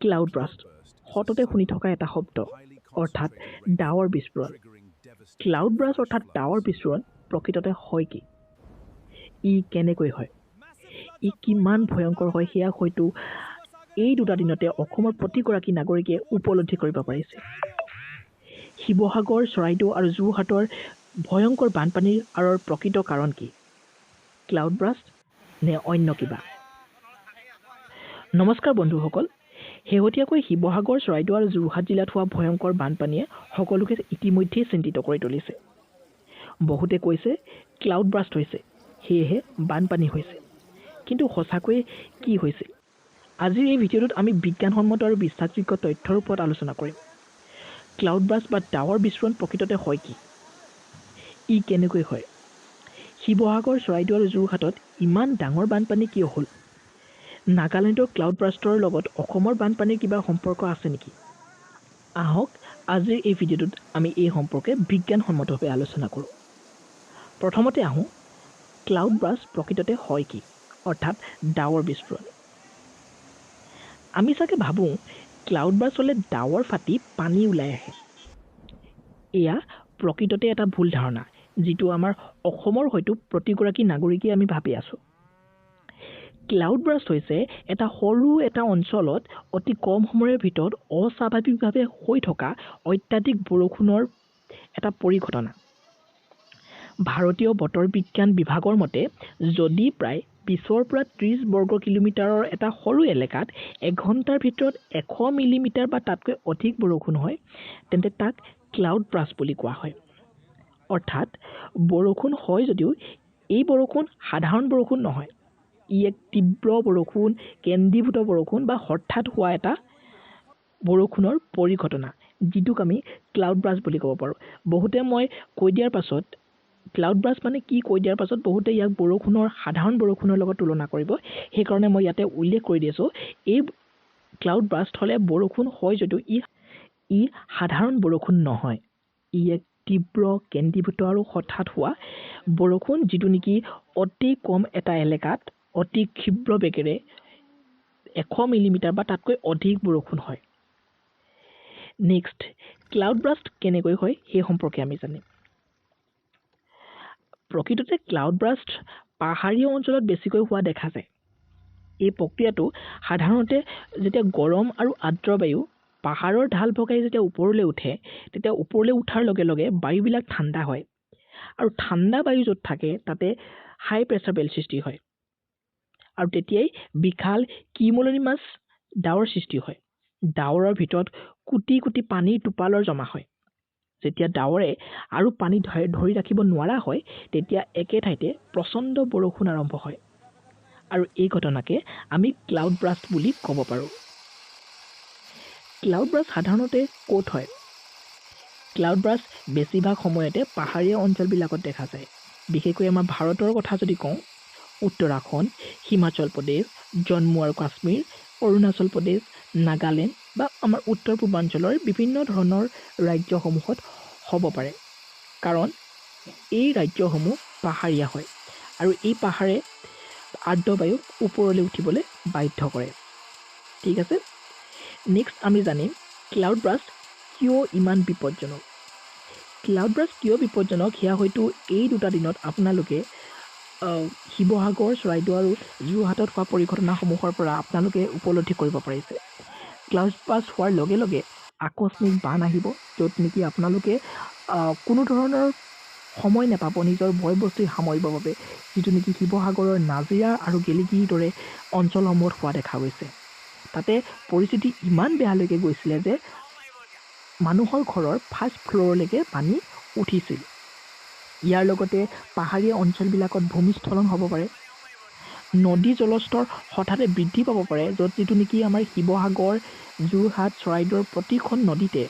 Cloud burst সততে শুনি থকা এটা শব্দ অৰ্থাৎ ডাৱৰ বিস্ফোৰণ। ক্লাউড ব্ৰাষ্ট অৰ্থাৎ ডাৱৰ বিস্ফোৰণ প্ৰকৃততে হয় কি? ই কেনেকৈ হয়? ই কিমান ভয়ংকৰ হয় সেয়া হয়তো এই দুটা দিনতে অসমৰ প্ৰতিগৰাকী নাগৰিকে উপলব্ধি কৰিব পাৰিছে। শিৱসাগৰ, চৰাইদেউ আৰু যোৰহাটৰ ভয়ংকৰ বানপানীৰ আঁৰৰ প্ৰকৃত কাৰণ কি? ক্লাউড ব্ৰাষ্ট নে অন্য কিবা? নমস্কাৰ বন্ধুসকল, শেহতীয়াকৈ শিৱসাগৰ, চৰাইদেউ আৰু যোৰহাট জিলাত হোৱা ভয়ংকৰ বানপানীয়ে সকলোকে ইতিমধ্যেই চিন্তিত কৰি তুলিছে। বহুতে কৈছে ক্লাউড ব্ৰাষ্ট হৈছে, সেয়েহে বানপানী হৈছে। কিন্তু সঁচাকৈয়ে কি হৈছিল? আজিৰ এই ভিডিঅ'টোত আমি বিজ্ঞানসন্মত আৰু বিশ্বাসযোগ্য তথ্যৰ ওপৰত আলোচনা কৰিম। ক্লাউড ব্ৰাষ্ট বা ডাৱৰ বিস্ফোৰণ প্ৰকৃততে হয় কি? ই কেনেকৈ হয়? শিৱসাগৰ, চৰাইদেউ আৰু যোৰহাটত ইমান ডাঙৰ বানপানী কিয় হ'ল? নাগালেণ্ডৰ ক্লাউড ব্ৰাষ্টৰ লগত অসমৰ বানপানীৰ কিবা সম্পৰ্ক আছে নেকি? আহক আজিৰ এই ভিডিঅ'টোত আমি এই সম্পৰ্কে বিজ্ঞানসন্মতভাৱে আলোচনা কৰোঁ। প্ৰথমতে আহোঁ, ক্লাউড ব্ৰাষ্ট প্ৰকৃততে হয় কি? অৰ্থাৎ ডাৱৰ বিস্ফোৰণ। আমি চাগে ভাবোঁ ক্লাউড ব্ৰাষ্ট হ'লে ডাৱৰ ফাটি পানী ওলাই আহে। এয়া প্ৰকৃততে এটা ভুল ধাৰণা, যিটো আমাৰ অসমৰ হয়তো প্ৰতিগৰাকী নাগৰিকে আমি ভাবি আছোঁ। ক্লাউড ব্ৰাষ্ট হৈছে এটা সৰু এটা অঞ্চলত অতি কম সময়ৰ ভিতৰত অস্বাভাৱিকভাৱে হৈ থকা অত্যাধিক বৰষুণৰ এটা পৰিঘটনা। ভাৰতীয় বতৰ বিজ্ঞান বিভাগৰ মতে, যদি প্ৰায় 20 পৰা 30 বৰ্গ কিলোমিটাৰৰ এটা সৰু এলেকাত এঘণ্টাৰ ভিতৰত 100 মিলিমিটাৰ বা তাতকৈ অধিক বৰষুণ হয়, তেন্তে তাক ক্লাউড ব্ৰাষ্ট বুলি কোৱা হয়। অৰ্থাৎ বৰষুণ হয় যদিও এই বৰষুণ সাধাৰণ বৰষুণ নহয়। ই এক তীব্ৰ বৰষুণ, কেন্দ্ৰীভূত বৰষুণ বা হঠাৎ হোৱা এটা বৰষুণৰ পৰিঘটনা, যিটোক আমি ক্লাউড ব্ৰাষ্ট বুলি ক'ব পাৰোঁ। বহুতে মই কৈ দিয়াৰ পাছত ক্লাউড ব্ৰাষ্ট মানে কি কৈ দিয়াৰ পাছত বহুতে ইয়াক সাধাৰণ বৰষুণৰ লগত তুলনা কৰিব। সেইকাৰণে মই ইয়াতে উল্লেখ কৰি দিছোঁ, এই ক্লাউড ব্ৰাষ্ট হ'লে বৰষুণ হয় যদিও ই সাধাৰণ বৰষুণ নহয়। ই এক তীব্ৰ, কেন্দ্ৰীভূত আৰু হঠাৎ হোৱা বৰষুণ, যিটো নেকি অতি কম এটা এলেকাত অতি ক্ষীপ্ৰ বেগেৰে 100 মিলিমিটাৰ বা তাতকৈ অধিক বৰষুণ হয়। নেক্সট, ক্লাউড ব্ৰাষ্ট কেনেকৈ হয় সেই সম্পৰ্কে আমি জানিম। প্ৰকৃততে ক্লাউড ব্ৰাষ্ট পাহাৰীয়া অঞ্চলত বেছিকৈ হোৱা দেখা যায়। এই প্ৰক্ৰিয়াটো সাধাৰণতে যেতিয়া গৰম আৰু আৰ্দ্ৰ বায়ু পাহাৰৰ ঢাল ভগাই যেতিয়া ওপৰলৈ উঠে, তেতিয়া ওপৰলৈ উঠাৰ লগে লগে বায়ুবিলাক ঠাণ্ডা হয়। আৰু ঠাণ্ডা বায়ু য'ত থাকে তাতে হাই প্ৰেছাৰ বেল্ট সৃষ্টি হয়। আৰু তেতিয়াই বিশাল কিউমুলোনিমাছ ডাৱৰ সৃষ্টি হয়। ডাৱৰৰ ভিতৰত কোটি কোটি পানীৰ টোপালৰ জমা হয়। যেতিয়া ডাৱৰে আৰু পানী ধৰি ৰাখিব নোৱাৰা হয়, তেতিয়া একে ঠাইতে প্ৰচণ্ড বৰষুণ আৰম্ভ হয়। আৰু এই ঘটনাকে আমি ক্লাউড ব্ৰাষ্ট বুলি ক'ব পাৰোঁ। ক্লাউড ব্ৰাষ্ট সাধাৰণতে ক'ত হয়? ক্লাউড ব্ৰাষ্ট বেছিভাগ সময়তে পাহাৰীয়া অঞ্চলবিলাকত দেখা যায়। বিশেষকৈ আমাৰ ভাৰতৰ কথা যদি কওঁ, উত্তৰাখণ্ড, হিমাচল প্ৰদেশ, জম্মু আৰু কাশ্মীৰ, অৰুণাচল প্ৰদেশ, নাগালেণ্ড বা আমাৰ উত্তৰ পূৰ্বাঞ্চলৰ বিভিন্ন ধৰণৰ ৰাজ্যসমূহত হ'ব পাৰে। কাৰণ এই ৰাজ্যসমূহ পাহাৰীয়া হয় আৰু এই পাহাৰে আৰ্দ্ৰ বায়ুক ওপৰলৈ উঠিবলৈ বাধ্য কৰে। ঠিক আছে, নেক্সট আমি জানিম ক্লাউড ব্ৰাষ্ট কিয় ইমান বিপদজনক। ক্লাউড ব্ৰাষ্ট কিয় বিপদজনক সেয়া হয়তো এই দুটা দিনত আপোনালোকে শিৱসাগৰ, চৰাইদেউ আৰু যোৰহাটত হোৱা পৰিঘটনাসমূহৰ পৰা আপোনালোকে উপলব্ধি কৰিব পাৰিছে। ক্লাউড ব্ৰাষ্ট হোৱাৰ লগে লগে আকস্মিক বান আহিব, য'ত নেকি আপোনালোকে কোনো ধৰণৰ সময় নাপাব নিজৰ ভয় বস্তু সামৰিবৰ বাবে, যিটো নেকি শিৱসাগৰৰ নাজিৰা আৰু গেলেকীৰ দৰে অঞ্চলসমূহত হোৱা দেখা গৈছে। তাতে পৰিস্থিতি ইমান বেয়ালৈকে গৈছিলে যে মানুহৰ ঘৰৰ ফাৰ্ষ্ট ফ্ল'ৰলৈকে পানী উঠিছিল। ইয়াৰ লগতে পাহাৰীয়া অঞ্চলবিলাকত ভূমিস্খলন হ'ব পাৰে। নদী জলস্তৰ হঠাতে বৃদ্ধি পাব পাৰে, যিটো নেকি আমাৰ শিৱসাগৰ, যোৰহাট, চৰাইদেউৰ প্ৰতিখন নদীতে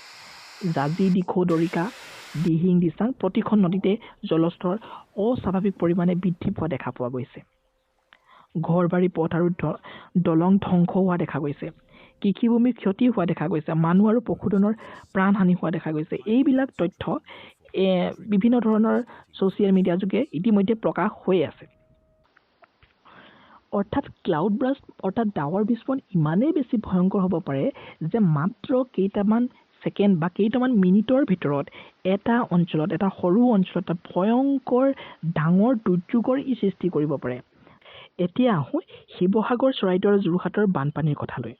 জাঁজি, দিখৌ, দৰিকা, দিহিং, দিচাং প্ৰতিখন নদীতে জলস্তৰ অস্বাভাৱিক পৰিমাণে বৃদ্ধি পোৱা দেখা পোৱা গৈছে। ঘৰবাৰী, পথ আৰু দলং ধ্বংস হোৱা দেখা গৈছে। কৃষিভূমিৰ ক্ষতি হোৱা দেখা গৈছে। মানুহ আৰু পশুধনৰ প্ৰাণহানি হোৱা দেখা গৈছে। এইবিলাক তথ্য বিভিন্ন ধৰণৰ ছ'চিয়েল মিডিয়া যোগে ইতিমধ্যে প্ৰকাশ হৈ আছে। অৰ্থাৎ ক্লাউড ব্ৰাষ্ট অৰ্থাৎ ডাৱৰ বিস্ফোৰণ ইমানেই বেছি ভয়ংকৰ হ'ব পাৰে যে মাত্ৰ কেইটামান ছেকেণ্ড বা কেইটামান মিনিটৰ ভিতৰত এটা অঞ্চলত এটা সৰু অঞ্চলত এটা ভয়ংকৰ ডাঙৰ দুৰ্যোগৰ সৃষ্টি কৰিব পাৰে। এতিয়া আহোঁ শিৱসাগৰ, চৰাইদেউ আৰু যোৰহাটৰ বানপানীৰ কথালৈ।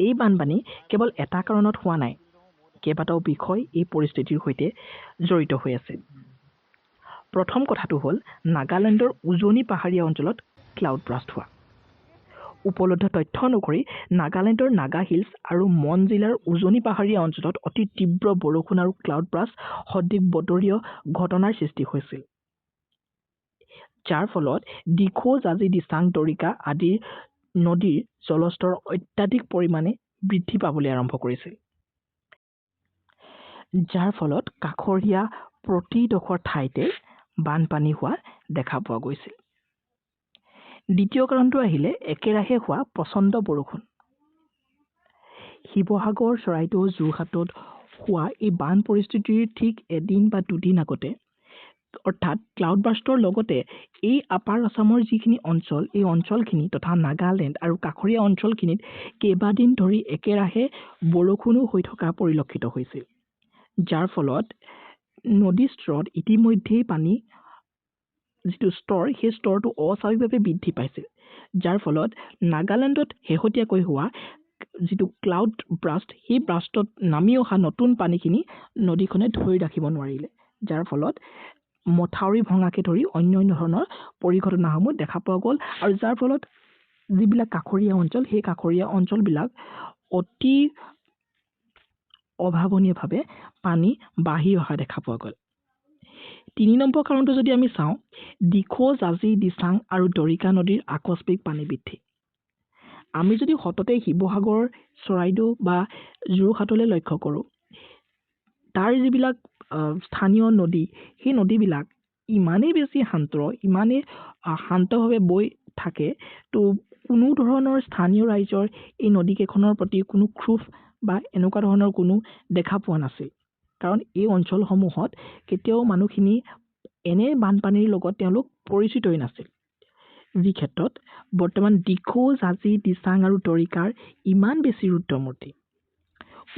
এই বানপানী কেৱল এটা কাৰণত হোৱা নাই, কেইবাটাও বিষয় এই পৰিস্থিতিৰ সৈতে জড়িত হৈ আছে। প্ৰথম কথাটো হ'ল নাগালেণ্ডৰ উজনি পাহাৰীয়া অঞ্চলত ক্লাউড ব্ৰাষ্ট হোৱা। উপলব্ধ তথ্য অনুসৰি নাগালেণ্ডৰ নাগা হিলছ আৰু মন জিলাৰ উজনি পাহাৰীয়া অঞ্চলত অতি তীব্ৰ বৰষুণ আৰু ক্লাউড ব্ৰাষ্ট সদৃশ বতৰীয় ঘটনাৰ সৃষ্টি হৈছিল, যাৰ ফলত দিখৌ, জাঁজি, দিচাং, দৰিকা আদি নদীৰ জলস্তৰ অত্যাধিক পৰিমাণে বৃদ্ধি পাবলৈ আৰম্ভ কৰিছিল, যাৰ ফলত কাষৰীয়া প্ৰতিডোখৰ ঠাইতে বানপানী হোৱা দেখা পোৱা গৈছিল। দ্বিতীয় কাৰণটো আহিলে একেৰাহে হোৱা প্ৰচণ্ড বৰষুণ। শিৱসাগৰ, চৰাইদেউ, যোৰহাটত হোৱা এই বান পৰিস্থিতিৰ ঠিক এদিন বা দুদিন আগতে অৰ্থাৎ ক্লাউড ব্ৰাষ্টৰ লগতে এই আপাৰ আছামৰ যিখিনি অঞ্চল, এই অঞ্চলখিনি তথা নাগালেণ্ড আৰু কাষৰীয়া অঞ্চলখিনিত কেইবাদিন ধৰি একেৰাহে বৰষুণো হৈ থকা পৰিলক্ষিত হৈছিল, যাৰ ফলত নদীৰ স্তৰত ইতিমধ্যেই পানী যিটো স্তৰ সেই স্তৰটো অস্বাভাৱিকভাৱে বৃদ্ধি পাইছিল, যাৰ ফলত নাগালেণ্ডত শেহতীয়াকৈ হোৱা যিটো ক্লাউড ব্ৰাষ্ট, সেই ব্ৰাষ্টত নামি অহা নতুন পানীখিনি নদীখনে ধৰি ৰাখিব নোৱাৰিলে, যাৰ ফলত মথাউৰি ভঙাকে ধৰি অন্য ধৰণৰ পৰিঘটনাসমূহ দেখা পোৱা গ'ল, আৰু যাৰ ফলত যিবিলাক কাষৰীয়া অঞ্চল, সেই কাষৰীয়া অঞ্চলবিলাক অতি অভাৱনীয়ভাৱে পানী বাঢ়ি অহা দেখা পোৱা গ'ল। ৩ নম্বৰ কাৰণটো যদি আমি চাওঁ, দিখৌ, জাঁজি, দিচাং আৰু দৰিকা নদীৰ আকস্মিক পানী বৃদ্ধি। আমি যদি সততে শিৱসাগৰ, চৰাইদেউ বা যোৰহাটলৈ লক্ষ্য কৰোঁ, তাৰ যিবিলাক স্থানীয় নদী, সেই নদীবিলাক ইমানেই বেছি শান্ত, ইমানেই শান্তভাৱে বৈ থাকে, তো কোনো ধৰণৰ স্থানীয় ৰাইজৰ এই নদীকেইখনৰ প্ৰতি কোনো ক্ষোভ বা এনেকুৱা ধৰণৰ কোনো দেখা পোৱা নাছিল, কাৰণ এই অঞ্চলসমূহত কেতিয়াও মানুহখিনি এনে বানপানীৰ লগত তেওঁলোক পৰিচিতই নাছিল, যি ক্ষেত্ৰত বৰ্তমান দিখৌ, জাঁজি, দিচাং আৰু দৰিকাৰ ইমান বেছি ৰুদ্ৰমূৰ্তি।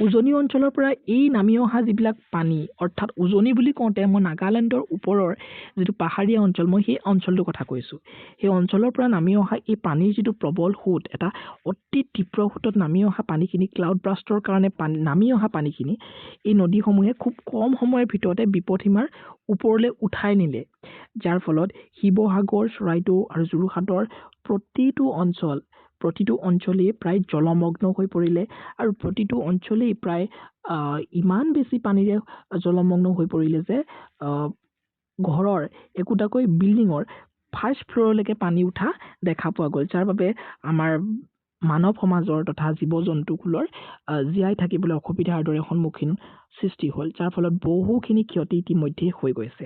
উজনি অঞ্চলৰ পৰা এই নামি অহা যিবিলাক পানী, অৰ্থাৎ উজনি বুলি কওঁতে মই নাগালেণ্ডৰ ওপৰৰ যিটো পাহাৰীয়া অঞ্চল, মই সেই অঞ্চলটোৰ কথা কৈছোঁ। সেই অঞ্চলৰ পৰা নামি অহা এই পানীৰ যিটো প্ৰবল সোঁত, এটা অতি তীব্ৰ সোঁতত নামি অহা পানীখিনি, ক্লাউড ব্ৰাষ্টৰ কাৰণে নামি অহা পানীখিনি এই নদীসমূহে খুব কম সময়ৰ ভিতৰতে বিপদসীমাৰ ওপৰলৈ উঠাই নিলে, যাৰ ফলত শিৱসাগৰ, চৰাইদেউ আৰু যোৰহাটৰ প্ৰতিটো অঞ্চলেই প্ৰায় জলমগ্ন হৈ পৰিলে, আৰু প্ৰতিটো অঞ্চলেই প্ৰায় ইমান বেছি পানীৰে জলমগ্ন হৈ পৰিলে যে ঘৰৰ একোটাকৈ বিল্ডিঙৰ ফাৰ্ষ্ট ফ্ল'ৰলৈকে পানী উঠা দেখা পোৱা গ'ল, যাৰ বাবে আমাৰ মানৱ সমাজৰ তথা জীৱ জন্তুকুলৰ জীয়াই থাকিবলৈ অসুবিধাৰ দৰে সন্মুখীন সৃষ্টি হ'ল, যাৰ ফলত বহুখিনি ক্ষতি ইতিমধ্যেই হৈ গৈছে।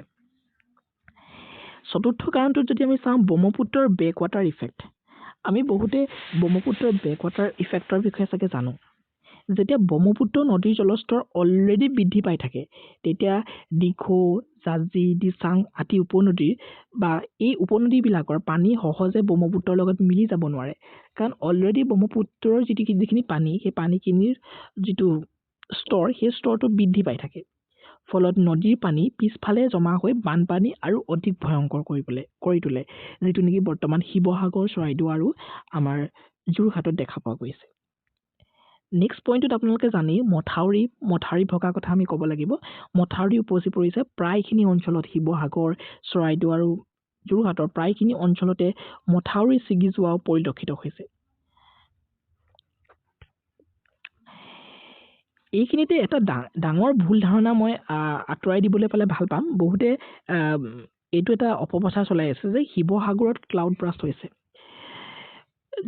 চতুৰ্থ কাৰণটোত যদি আমি চাওঁ, ব্ৰহ্মপুত্ৰৰ বেকৱাটাৰ ইফেক্ট। আমি বহুতে ব্ৰহ্মপুত্ৰৰ বেকৱাটাৰ ইফেক্টৰ বিষয়ে চাগে জানো। যেতিয়া ব্ৰহ্মপুত্ৰ নদীৰ জলস্তৰ অলৰেডি বৃদ্ধি পাই থাকে, তেতিয়া দিখৌ, জাঁজি, দিচাং আদি উপনদীৰ বা এই উপনদীবিলাকৰ পানী সহজে ব্ৰহ্মপুত্ৰৰ লগত মিলি যাব নোৱাৰে, কাৰণ অলৰেডি ব্ৰহ্মপুত্ৰৰ যিখিনি পানী, সেই পানীখিনিৰ যিটো স্তৰ, সেই স্তৰটো বৃদ্ধি পাই থাকে, ফলত নদীৰ পানী পিছফালে জমা হৈ বানপানী আৰু অধিক ভয়ংকৰ কৰি তোলে, যিটো নেকি বৰ্তমান শিৱসাগৰ, চৰাইদেউ আৰু আমাৰ যোৰহাটত দেখা পোৱা গৈছে। নেক্সট পইণ্টত আপোনালোকে জানি মথাউৰি ভগা কথা আমি ক'ব লাগিব। মথাউৰি উপচি পৰিছে প্ৰায়খিনি অঞ্চলত, শিৱসাগৰ, চৰাইদেউ আৰু যোৰহাটৰ প্ৰায়খিনি অঞ্চলতে মথাউৰি ছিগি যোৱাও পৰিলক্ষিত হৈছে। এইখিনিতে এটা ডাঙৰ ভুল ধাৰণা মই আঁতৰাই দিবলৈ পালে ভাল পাম। বহুতে এইটো এটা অপপ্ৰচাৰ চলাই আছে যে শিৱসাগৰত ক্লাউড ব্ৰাষ্ট হৈছে,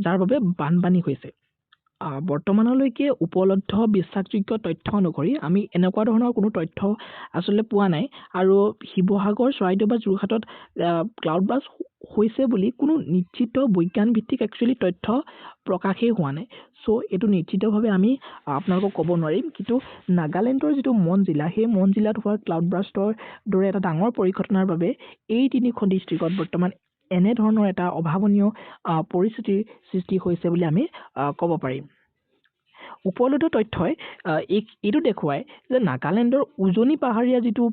যাৰ বাবে বানপানী হৈছে। বৰ্তমানলৈকে উপলব্ধ বিশ্বাসযোগ্য তথ্য অনুসৰি আমি এনেকুৱা ধৰণৰ কোনো তথ্য আচলতে পোৱা নাই, আৰু শিৱসাগৰ, চৰাইদেউ বা যোৰহাটত ক্লাউড ব্ৰাষ্ট হৈছে বুলি কোনো নিশ্চিত বৈজ্ঞানিকভিত্তিক একচুৱেলি তথ্য প্ৰকাশেই হোৱা নাই। চ' এইটো নিশ্চিতভাৱে আমি আপোনালোকক ক'ব নোৱাৰিম, কিন্তু নাগালেণ্ডৰ যিটো মন জিলা, সেই মন জিলাত হোৱা ক্লাউড ব্ৰাষ্টৰ দৰে এটা ডাঙৰ পৰিঘটনাৰ বাবে এই 3খন ডিষ্ট্ৰিক্টত বৰ্তমান এনেধৰণৰ এটা অভাৱনীয় পৰিস্থিতিৰ সৃষ্টি হৈছে বুলি আমি ক'ব পাৰিম। উপলব্ধ তথ্যই এইটো দেখুৱায় যে নাগালেণ্ডৰ উজনি পাহাৰীয়া যিটো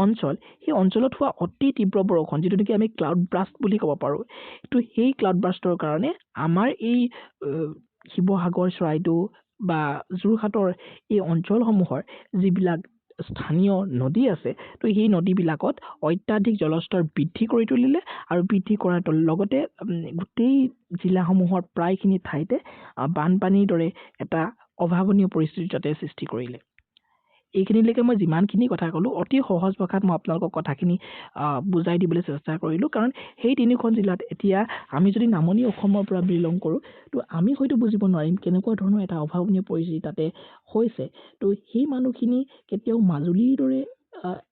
অঞ্চল, সেই অঞ্চলত হোৱা অতি তীব্ৰ বৰষুণ, যিটো নেকি আমি ক্লাউড ব্ৰাষ্ট বুলি ক'ব পাৰোঁ, তো সেই ক্লাউড ব্ৰাষ্টৰ কাৰণে আমাৰ এই শিৱসাগৰ, চৰাইদেউ বা যোৰহাটৰ এই অঞ্চলসমূহৰ যিবিলাক স্থানীয় নদী আছে, তো সেই নদীবিলাকত অত্যাধিক জলস্তৰ বৃদ্ধি কৰি তুলিলে আৰু বৃদ্ধি কৰাৰ লগতে গোটেই জিলাসমূহৰ প্ৰায়খিনি ঠাইতে বানপানীৰ দৰে এটা অভাৱনীয় পৰিস্থিতি যাতে সৃষ্টি কৰিলে। এইখিনিলৈকে মই যিমানখিনি কথা ক'লোঁ, অতি সহজ ভাষাত মই আপোনালোকক কথাখিনি বুজাই দিবলৈ চেষ্টা কৰিলোঁ, কাৰণ সেই তিনিখন জিলাত এতিয়া আমি যদি নামনি অসমৰ পৰা বিলং কৰোঁ, তো আমি হয়তো বুজিব নোৱাৰিম কেনেকুৱা ধৰণৰ এটা অভাৱনীয় পৰিস্থিতি তাতে হৈছে। তো সেই মানুহখিনি কেতিয়াও মাজুলীৰ দৰে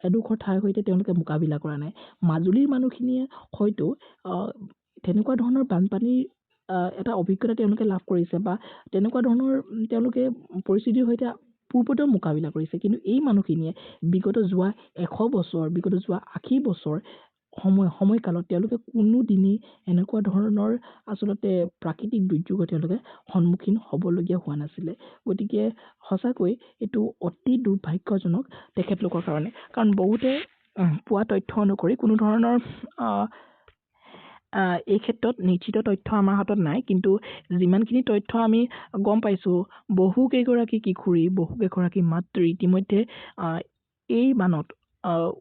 এডোখৰ ঠাইৰ সৈতে তেওঁলোকে মোকাবিলা কৰা নাই। মাজুলীৰ মানুহখিনিয়ে হয়তো তেনেকুৱা ধৰণৰ বানপানীৰ এটা অভিজ্ঞতা তেওঁলোকে লাভ কৰিছে বা তেনেকুৱা ধৰণৰ তেওঁলোকে পৰিস্থিতিৰ সৈতে পূৰ্বতেও মোকাবিলা কৰিছে, কিন্তু এই মানুহখিনিয়ে বিগত যোৱা 100 বছৰ, বিগত যোৱা 80 বছৰ সময়কালত তেওঁলোকে কোনোদিনেই এনেকুৱা ধৰণৰ আচলতে প্ৰাকৃতিক দুৰ্যোগৰ তেওঁলোকে সন্মুখীন হ'বলগীয়া হোৱা নাছিলে। গতিকে সঁচাকৈ এইটো অতি দুৰ্ভাগ্যজনক তেখেতলোকৰ কাৰণে, কাৰণ বহুতে পোৱা তথ্য অনুসৰি কোনো ধৰণৰ এই ক্ষেত্ৰত নিশ্চিত তথ্য আমাৰ হাতত নাই, কিন্তু যিমানখিনি তথ্য আমি গম পাইছোঁ, বহুকেইগৰাকী কিশোৰী, বহুকেইগৰাকী মাতৃ ইতিমধ্যে এই বানত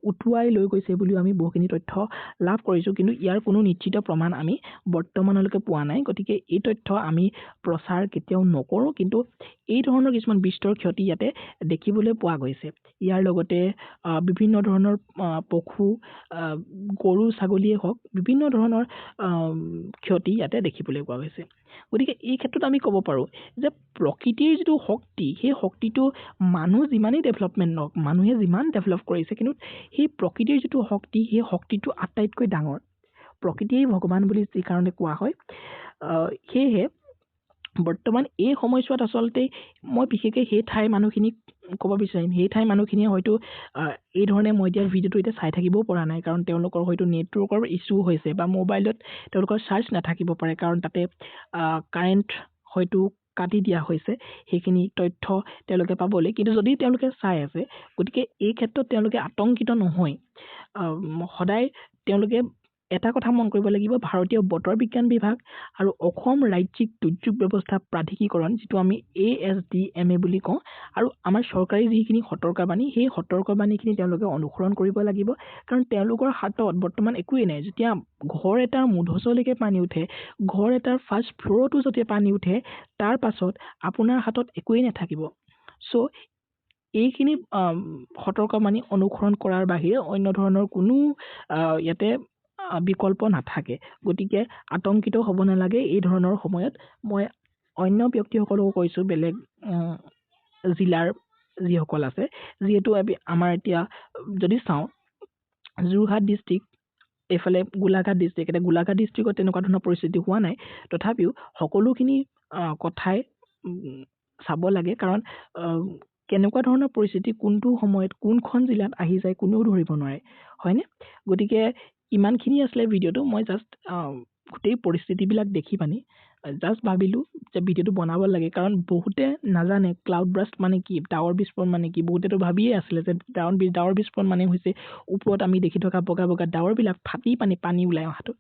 উটুৱাই লৈ গৈছে বুলিও আমি বহুখিনি তথ্য লাভ কৰিছোঁ, কিন্তু ইয়াৰ কোনো নিশ্চিত প্ৰমাণ আমি বৰ্তমানলৈকে পোৱা নাই। গতিকে এই তথ্য আমি প্ৰচাৰ কেতিয়াও নকৰোঁ, কিন্তু এই ধৰণৰ কিছুমান বিস্তৰ ক্ষতি ইয়াতে দেখিবলৈ পোৱা গৈছে। ইয়াৰ লগতে বিভিন্ন ধৰণৰ পশু, গৰু ছাগলীয়ে হওক, বিভিন্ন ধৰণৰ ক্ষতি ইয়াতে দেখিবলৈ পোৱা গৈছে। গতিকে এই ক্ষেত্ৰত আমি ক'ব পাৰোঁ যে প্ৰকৃতিৰ যিটো শক্তি, সেই শক্তিটো মানুহ যিমানেই ডেভেলপমেণ্ট নহওক, মানুহে যিমান ডেভেলপ কৰিছে, কিন্তু সেই প্ৰকৃতিৰ যিটো শক্তি, সেই শক্তিটো আটাইতকৈ ডাঙৰ। প্ৰকৃতিয়েই ভগৱান বুলি যি কাৰণে কোৱা হয়। সেয়েহে বৰ্তমান এই সময়ছোৱাত আচলতে মই বিশেষকৈ সেই ঠাইৰ মানুহখিনিক ক'ব বিচাৰিম, সেই ঠাইৰ মানুহখিনিয়ে হয়তো এই ধৰণে মই এতিয়া ভিডিঅ'টো এতিয়া চাই থাকিবও পৰা নাই, কাৰণ তেওঁলোকৰ হয়তো নেটৱৰ্কৰ ইছ্যু হৈছে বা মোবাইলত তেওঁলোকৰ চাৰ্জ নাথাকিব পাৰে, কাৰণ তাতে কাৰেণ্ট হয়তো কাটি দিয়া হৈছে সেইখিনি তথ্য তেওঁলোকে পাবলৈ। কিন্তু যদি তেওঁলোকে চাই আছে, গতিকে এই ক্ষেত্ৰত তেওঁলোকে আতংকিত নহয়। সদায় তেওঁলোকে এটা কথা মন কৰিব লাগিব, ভাৰতীয় বতৰ বিজ্ঞান বিভাগ আৰু অসম ৰাজ্যিক দুৰ্যোগ ব্যৱস্থা প্ৰাধিকৰণ, যিটো আমি ASDMA বুলি কওঁ, আৰু আমাৰ চৰকাৰী যিখিনি সতৰ্কবাণী, সেই সতৰ্কবাণীখিনি তেওঁলোকে অনুসৰণ কৰিব লাগিব, কাৰণ তেওঁলোকৰ হাতত বৰ্তমান একোৱেই নাই। যেতিয়া ঘৰ এটাৰ মূধচলৈকে পানী উঠে, ঘৰ এটাৰ ফাৰ্ষ্ট ফ্ল'ৰতো যেতিয়া পানী উঠে, তাৰ পাছত আপোনাৰ হাতত একোৱেই নাথাকিব। চ' এইখিনি সতৰ্কবাণী অনুসৰণ কৰাৰ বাহিৰে অন্য ধৰণৰ কোনো ইয়াতে বিকল্প নাথাকে। গতিকে আতংকিত হ'ব নালাগে এই ধৰণৰ সময়ত। মই অন্য ব্যক্তিসকলকো কৈছোঁ, বেলেগ জিলাৰ যিসকল আছে, যিহেতু আমাৰ এতিয়া যদি চাওঁ যোৰহাট ডিষ্ট্ৰিক্ট, এইফালে গোলাঘাট ডিষ্ট্ৰিক্ট, এতিয়া গোলাঘাট ডিষ্ট্ৰিক্টত তেনেকুৱা ধৰণৰ পৰিস্থিতি হোৱা নাই, তথাপিও সকলোখিনি কথাই চাব লাগে, কাৰণ কেনেকুৱা ধৰণৰ পৰিস্থিতি কোনটো সময়ত কোনখন জিলাত আহি যায় কোনেও ধৰিব নোৱাৰে, হয়নে? গতিকে ইমানখিনি আছিলে ভিডিঅ'টো। মই জাষ্ট গোটেই পৰিস্থিতিবিলাক দেখি পানি জাষ্ট ভাবিলোঁ যে ভিডিঅ'টো বনাব লাগে, কাৰণ বহুতে নাজানে ক্লাউড ব্ৰাষ্ট মানে কি, ডাৱৰ বিস্ফোৰণ মানে কি। বহুতেতো ভাবিয়ে আছিলে যে ডাৱৰ বিস্ফোৰণ মানে হৈছে ওপৰত আমি দেখি থকা বগা বগা ডাৱৰবিলাক ফাটি পানী ওলাই অহাটো।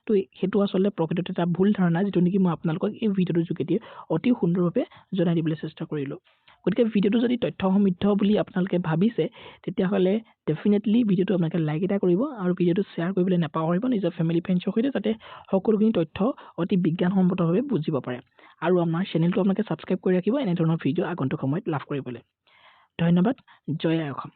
তো সেইটো আচলতে প্ৰকৃততে এটা ভুল ধাৰণা, যিটো নেকি মই আপোনালোকক এই ভিডিঅ'টোৰ যোগেদি অতি সুন্দৰভাৱে জনাই দিবলৈ চেষ্টা কৰিলোঁ। গতিকে ভিডিঅ'টো যদি তথ্য সমৃদ্ধ বুলি আপোনালোকে ভাবিছে, তেতিয়াহ'লে ডেফিনেটলি ভিডিঅ'টো আপোনালোকে লাইক এটা কৰিব আৰু ভিডিঅ'টো শ্বেয়াৰ কৰিবলৈ নাপাহৰিব নিজৰ ফেমিলি ফ্ৰেণ্ডছৰ সৈতে, যাতে সকলোখিনি তথ্য অতি বিজ্ঞানসন্মতভাৱে বুজিব পাৰে। আৰু আমাৰ চেনেলটো আপোনালোকে ছাবস্ক্ৰাইব কৰি ৰাখিব এনেধৰণৰ ভিডিঅ' আগন্তুক সময়ত লাভ কৰিবলৈ। ধন্যবাদ। জয় আই অসম।